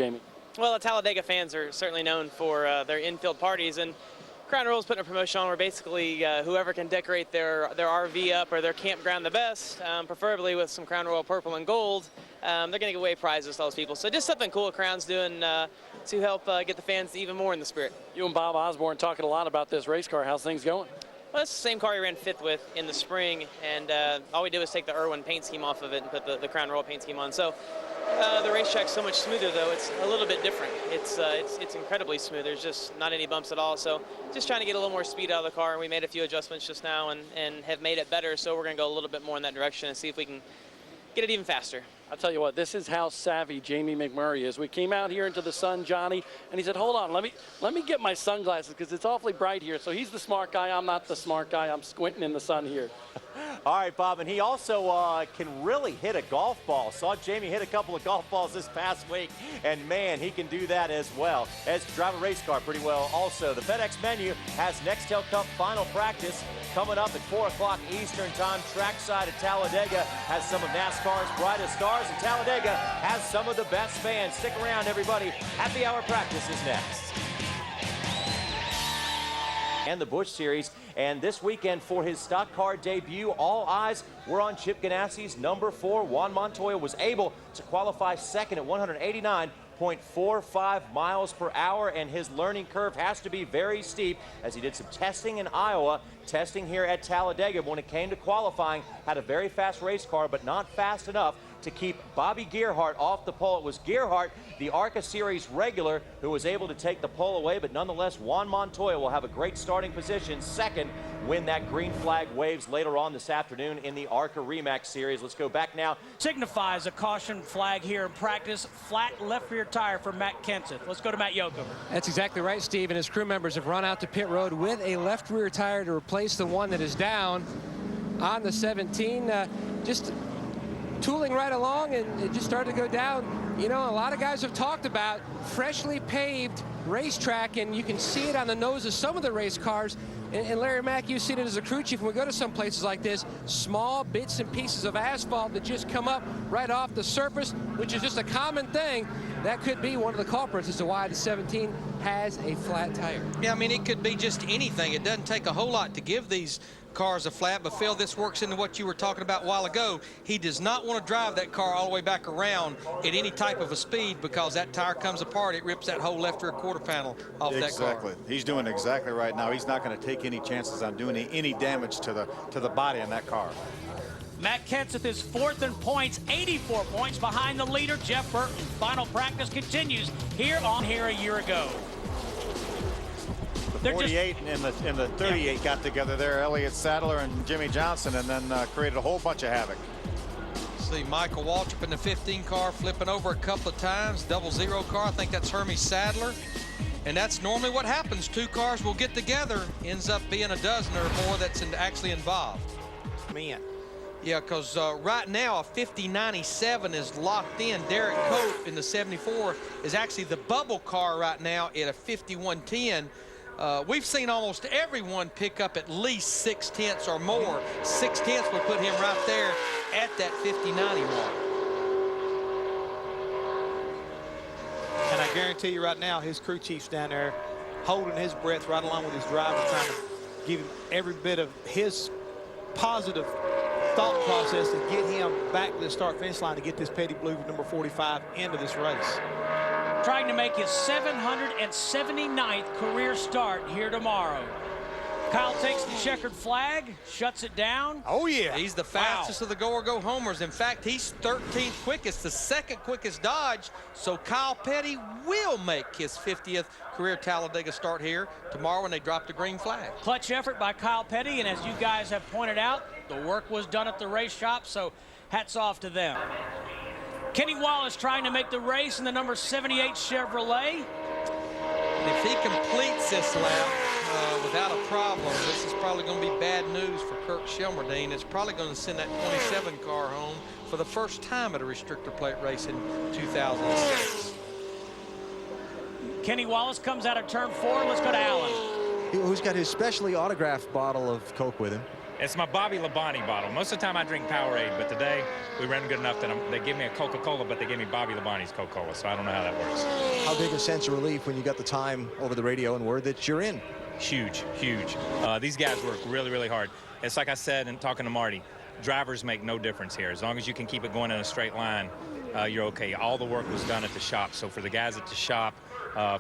Jamie? Well, the Talladega fans are certainly known for their infield parties, and Crown Royal's putting a promotion on where basically whoever can decorate their RV up or their campground the best, preferably with some Crown Royal purple and gold, they're going to give away prizes to those people. So just something cool Crown's doing to help get the fans even more in the spirit. You and Bob Osborne talking a lot about this race car. How's things going? Well, it's the same car we ran fifth with in the spring, and all we did was take the Irwin paint scheme off of it and put the Crown Royal paint scheme on. So the racetrack's so much smoother, though. It's a little bit different. It's incredibly smooth. There's just not any bumps at all. So just trying to get a little more speed out of the car, and we made a few adjustments just now and have made it better. So we're going to go a little bit more in that direction and see if we can get it even faster. I'll tell you what, this is how savvy Jamie McMurray is. We came out here into the sun, Johnny, and he said, hold on, let me get my sunglasses because it's awfully bright here. So he's the smart guy. I'm not the smart guy. I'm squinting in the sun here. All right, Bob, and he also can really hit a golf ball. Saw Jamie hit a couple of golf balls this past week, and man, he can do that as well. As drive a race car pretty well also. The FedEx menu has Nextel Cup final practice coming up at 4 o'clock Eastern time. Trackside at Talladega has some of NASCAR's brightest stars, and Talladega has some of the best fans. Stick around, everybody. Happy Hour practice is next. And the Busch Series, and this weekend for his stock car debut, all eyes were on Chip Ganassi's number 4. Juan Montoya was able to qualify second at 189.45 miles per hour, and his learning curve has to be very steep as he did some testing in Iowa, testing here at Talladega. When it came to qualifying, had a very fast race car, but not fast enough to keep Bobby Gearhart off the pole. It was Gearhart, the ARCA Series regular, who was able to take the pole away, but nonetheless, Juan Montoya will have a great starting position, second, when that green flag waves later on this afternoon in the ARCA REMAX Series. Let's go back now. Signifies a caution flag here in practice. Flat left rear tire for Matt Kenseth. Let's go to Matt Yoakum. That's exactly right, Steve, and his crew members have run out to pit road with a left rear tire to replace the one that is down on the 17. Just tooling right along, and it just started to go down. You know, a lot of guys have talked about freshly paved racetrack, and you can see it on the nose of some of the race cars. And Larry Mack, you've seen it as a crew chief. When we go to some places like this, small bits and pieces of asphalt that just come up right off the surface, which is just a common thing. That could be one of the culprits as to why the 17 has a flat tire. Yeah, I mean, it could be just anything. It doesn't take a whole lot to give these cars a flat, but Phil, this works into what you were talking about a while ago. He does not want to drive that car all the way back around at any type of a speed, because that tire comes apart, it rips that whole left rear quarter panel off that car. Exactly. He's doing exactly right now. He's not going to take any chances on doing any damage to the body on that car. Matt Kenseth is fourth in points, 84 points behind the leader, Jeff Burton. Final practice continues here on Here a Year Ago. The 48 and the 38 got together there, Elliott Sadler and Jimmy Johnson, and then created a whole bunch of havoc. See Michael Waltrip in the 15 car flipping over a couple of times. 00 car, I think that's Hermie Sadler. And that's normally what happens. Two cars will get together, ends up being a dozen or more that's actually involved. Man. Yeah, because right now a 5097 is locked in. Derek Cope in the 74 is actually the bubble car right now at a 5110. We've seen almost everyone pick up at least 6/10 or more. 6/10 would put him right there at that 5090 mark. And I guarantee you right now, his crew chief's down there holding his breath right along with his driver, trying to give him every bit of his positive thought process to get him back to the start-finish line to get this Petty Blue number 45 into this race. Trying to make his 779th career start here tomorrow. Kyle takes the checkered flag, shuts it down. Oh, yeah. He's the fastest of the go-or-go homers. In fact, he's 13th quickest, the second quickest Dodge. So Kyle Petty will make his 50th career Talladega start here tomorrow when they drop the green flag. Clutch effort by Kyle Petty, and as you guys have pointed out, the work was done at the race shop, so hats off to them. Kenny Wallace trying to make the race in the number 78 Chevrolet. And if he completes this lap without a problem, this is probably going to be bad news for Kirk Shelmerdine. It's probably going to send that 27 car home for the first time at a restrictor plate race in 2006. Kenny Wallace comes out of turn 4. Let's go to Allen. Who's got his specially autographed bottle of Coke with him. It's my Bobby Labonte bottle. Most of the time I drink Powerade, but today we ran good enough that they gave me a Coca-Cola, but they gave me Bobby Labonte's Coca-Cola, so I don't know how that works. How big a sense of relief when you got the time over the radio and word that you're in? Huge, huge. These guys work really, really hard. It's like I said in talking to Marty, drivers make no difference here. As long as you can keep it going in a straight line, you're okay. All the work was done at the shop. So for the guys at the shop,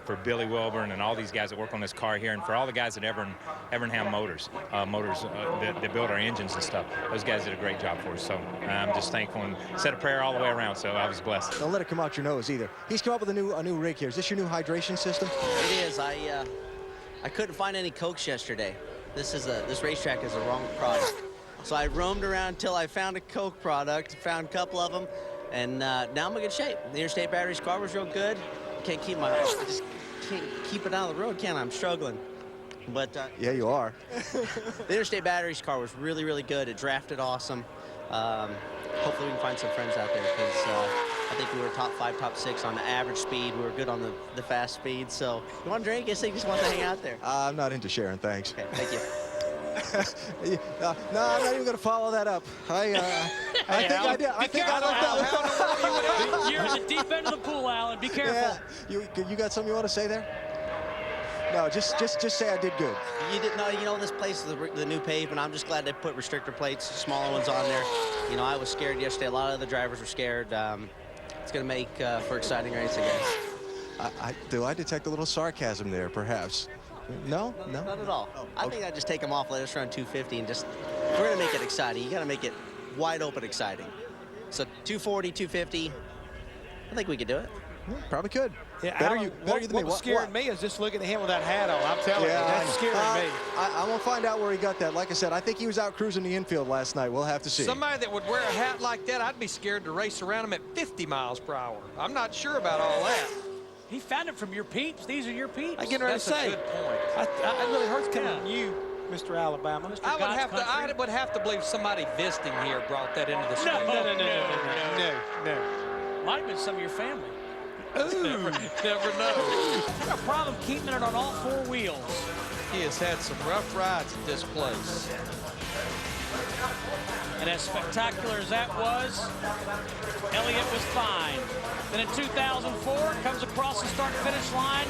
for Billy Wilburn and all these guys that work on this car here, and for all the guys at Evernham Motors, that build our engines and stuff, those guys did a great job for us. So I'm just thankful and said a prayer all the way around, so I was blessed. Don't let it come out your nose either. He's come up with a new rig here. Is this your new hydration system? It is. I couldn't find any Cokes yesterday. This racetrack is the wrong product. So I roamed around until I found a Coke product, found a couple of them, and now I'm in good shape. The Interstate Batteries car was real good. I just can't keep it out of the road, can I? I'm struggling. But yeah, you are. The Interstate Batteries car was really, really good. It drafted awesome. Hopefully we can find some friends out there, because I think we were top 5, top 6 on the average speed. We were good on the fast speed. So you want to drink? I guess they just want to hang out there. I'm not into sharing, thanks. Okay, thank you. No, I'm not even going to follow that up. I think I did. I think I don't know. You're in the deep end of the pool, Alan. Be careful. Yeah. You got something you want to say there? No, just say I did good. You didn't know. You know, this place is the new pavement. I'm just glad they put restrictor plates, smaller ones on there. You know, I was scared yesterday. A lot of the drivers were scared. It's going to make for exciting racing, guys. Do I detect a little sarcasm there, perhaps? No? Not at all. I think I'd just take them off, let us run 250, and just, if we're going to make it exciting, you got to make it wide open exciting. So 240, 250, I think we could do it. Probably could. Yeah, better Alan, you than me. What scared me is just looking at him with that hat on. I'm telling you, that's scaring me. I'm going to find out where he got that. Like I said, I think he was out cruising the infield last night. We'll have to see. Somebody that would wear a hat like that, I'd be scared to race around him at 50 miles per hour. I'm not sure about all that. He found it from your peeps. These are your peeps. I get ready to say. That's a good point. It really hurts coming from you, Mr. Alabama. Mr. I would have to believe somebody visiting here brought that into the state. No. Might have been some of your family. Ooh, never know. Got a problem keeping it on all 4 wheels. He has had some rough rides at this place. And as spectacular as that was, Elliott was fine. Then in 2004, comes across the start-finish line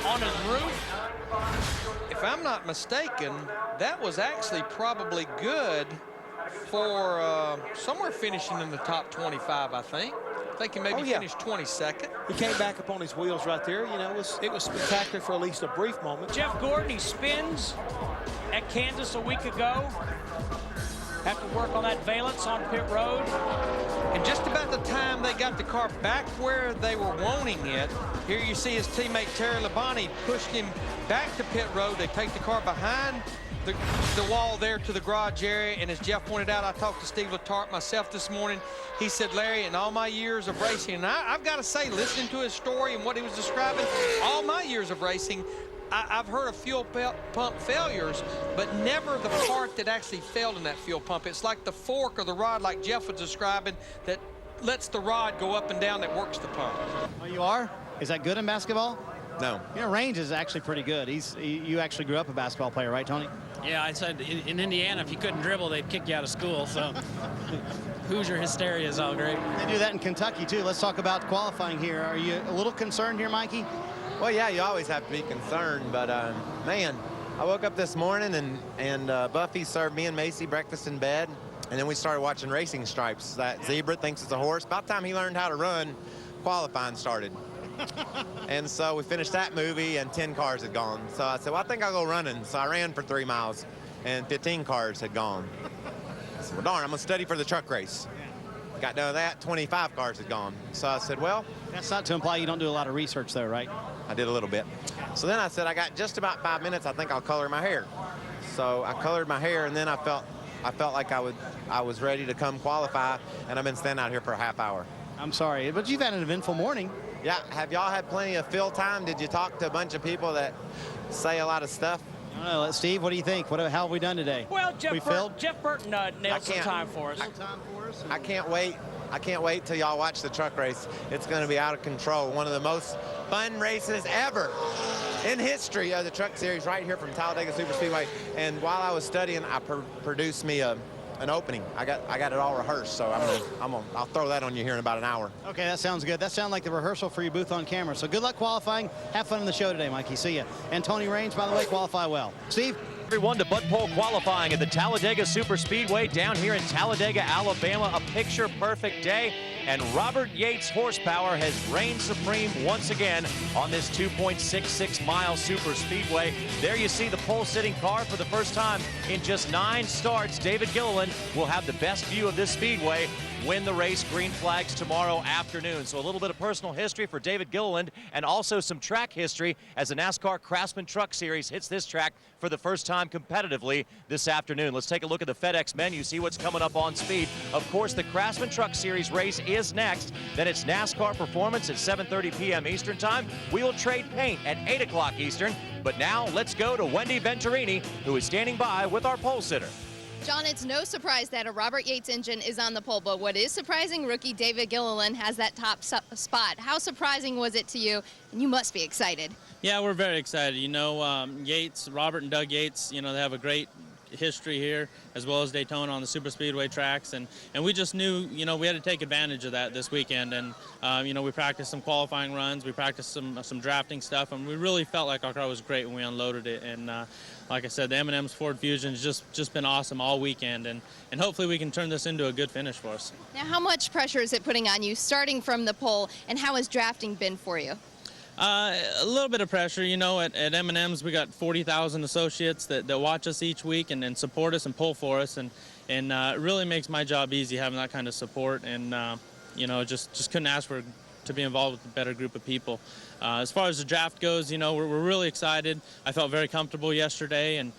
on his roof. If I'm not mistaken, that was actually probably good for somewhere finishing in the top 25, I think. I think he maybe finished 22nd. He came back up on his wheels right there. You know, it was spectacular for at least a brief moment. Jeff Gordon, he spins at Kansas a week ago. Have to work on that valence on pit road. And just about the time they got the car back where they were wanting it, here you see his teammate Terry Labonte pushed him back to pit road. They take the car behind the wall there to the garage area, and as Jeff pointed out, I talked to Steve Letarte myself this morning. He said, Larry, in all my years of racing, and I've got to say, listening to his story and what he was describing, all my years of racing, I've heard of fuel pump failures, but never the part that actually failed in that fuel pump. It's like the fork or the rod, like Jeff was describing, that lets the rod go up and down that works the pump. Oh, you are? Is that good in basketball? No. You know, Range is actually pretty good. You actually grew up a basketball player, right, Tony? Yeah, I said in Indiana, if you couldn't dribble, they'd kick you out of school. So Hoosier hysteria is all great. They do that in Kentucky, too. Let's talk about qualifying here. Are you a little concerned here, Mikey? Well, yeah, you always have to be concerned. But, man, I woke up this morning and Buffy served me and Macy breakfast in bed. And then we started watching Racing Stripes. That zebra thinks it's a horse. About the time he learned how to run, qualifying started. And so we finished that movie and 10 cars had gone. So I said, well, I think I'll go running. So I ran for 3 miles and 15 cars had gone. I said, well, darn, I'm going to study for the truck race. Got done with that, 25 cars had gone. So I said, well. That's not to imply you don't do a lot of research, though, right? I did a little bit. So then I said, I got just about 5 minutes. I think I'll color my hair. So I colored my hair, and then I felt like I was ready to come qualify, and I've been standing out here for a half hour. I'm sorry, but you've had an eventful morning. Yeah, have y'all had plenty of fill time? Did you talk to a bunch of people that say a lot of stuff? I don't know, Steve, what do you think? How have we done today? Well, Jeff Burton nailed some time for us. I can't wait. I can't wait till y'all watch the truck race. It's going to be out of control. One of the most fun races ever. in history of the Truck Series right here from Talladega Superspeedway. And while I was studying, I produced me an opening. I got it all rehearsed, so I'll throw that on you here in about an hour. Okay, that sounds good. That sounds like the rehearsal for your booth on camera. So good luck qualifying. Have fun in the show today, Mikey. See ya. And Tony Raines, by the way, qualify well. Steve? Everyone to Bud Pole qualifying at the Talladega Superspeedway down here in Talladega, Alabama. A picture-perfect day, and Robert Yates' horsepower has reigned supreme once again on this 2.66-mile superspeedway. There you see the pole-sitting car for the first time in just 9 starts. David Gilliland will have the best view of this speedway, win the race, green flags tomorrow afternoon. So a little bit of personal history for David Gilliland, and also some track history as the NASCAR Craftsman Truck Series hits this track for the first time competitively this afternoon. Let's take a look at the FedEx menu, see what's coming up on speed. Of course, the Craftsman Truck Series race is next. Then it's NASCAR Performance at 7:30 p.m. Eastern Time. We will trade paint at 8 o'clock Eastern. But now let's go to Wendy Venturini, who is standing by with our pole sitter. John, it's no surprise that a Robert Yates engine is on the pole, but what is surprising, rookie David Gilliland has that top spot. How surprising was it to you? And you must be excited. Yeah, we're very excited. You know, Yates, Robert and Doug Yates, you know, they have a great history here, as well as Daytona on the super speedway tracks, and we just knew, you know, we had to take advantage of that this weekend. And you know, we practiced some qualifying runs, we practiced some drafting stuff, and we really felt like our car was great when we unloaded it. And like I said, the M&M's Ford Fusion's just been awesome all weekend, and hopefully we can turn this into a good finish for us. Now, how much pressure is it putting on you starting from the pole, and how has drafting been for you? A little bit of pressure, you know. At M&M's we got 40,000 associates that watch us each week and support us and pull for us, and it really makes my job easy having that kind of support. And you know, just couldn't ask for to be involved with a better group of people. As far as the draft goes, you know, we're really excited. I felt very comfortable yesterday, and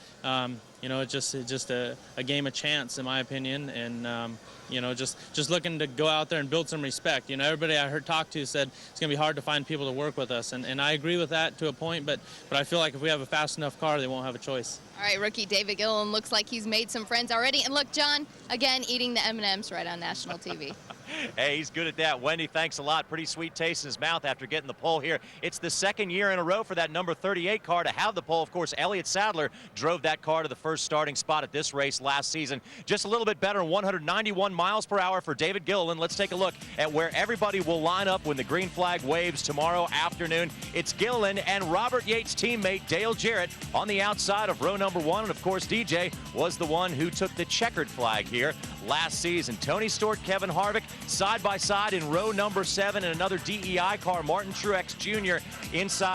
you know, it's just a game of chance in my opinion. And you know, just looking to go out there and build some respect. You know, everybody I heard talk to said it's going to be hard to find people to work with us, and I agree with that to a point, but I feel like if we have a fast enough car, they won't have a choice. All right, rookie David Gilliland looks like he's made some friends already. And look, John, again, eating the M&Ms right on national TV. Hey, he's good at that. Wendy, thanks a lot. Pretty sweet taste in his mouth after getting the pole here. It's the second year in a row for that number 38 car to have the pole. Of course, Elliott Sadler drove that car to the first starting spot at this race last season. Just a little bit better, 191 miles per hour for David Gilliland. Let's take a look at where everybody will line up when the green flag waves tomorrow afternoon. It's Gilliland and Robert Yates' teammate Dale Jarrett on the outside of row number 1. And of course, DJ was the one who took the checkered flag here last season. Tony Stewart, Kevin Harvick side by side in row number 7, and another DEI car, Martin Truex Jr.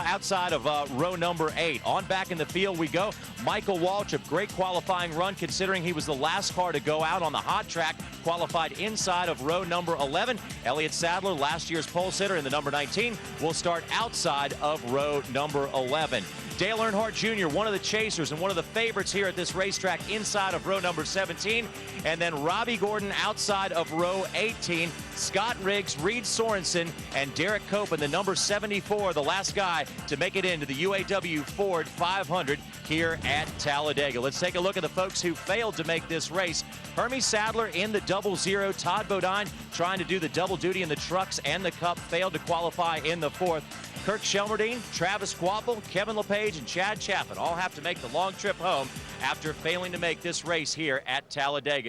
outside of row number 8. On back in the field we go. Michael Waltrip, great qualifying run considering he was the last car to go out on the hot track, qualified inside of row number 11. Elliott Sadler, last year's pole sitter in the number 19, will start outside of row number 11. Dale Earnhardt Jr., one of the chasers and one of the favorites here at this racetrack, inside of row number 17. And then Robbie Gordon outside of row 18. Scott Riggs, Reed Sorensen, and Derek Cope in the number 74, the last guy to make it into the UAW Ford 500 here at Talladega. Let's take a look at the folks who failed to make this race. Hermie Sadler in the 00. Todd Bodine trying to do the double duty in the trucks and the Cup, failed to qualify in the 4th. Kirk Shelmerdine, Travis Quapple, Kevin LePage, and Chad Chaffin all have to make the long trip home after failing to make this race here at Talladega.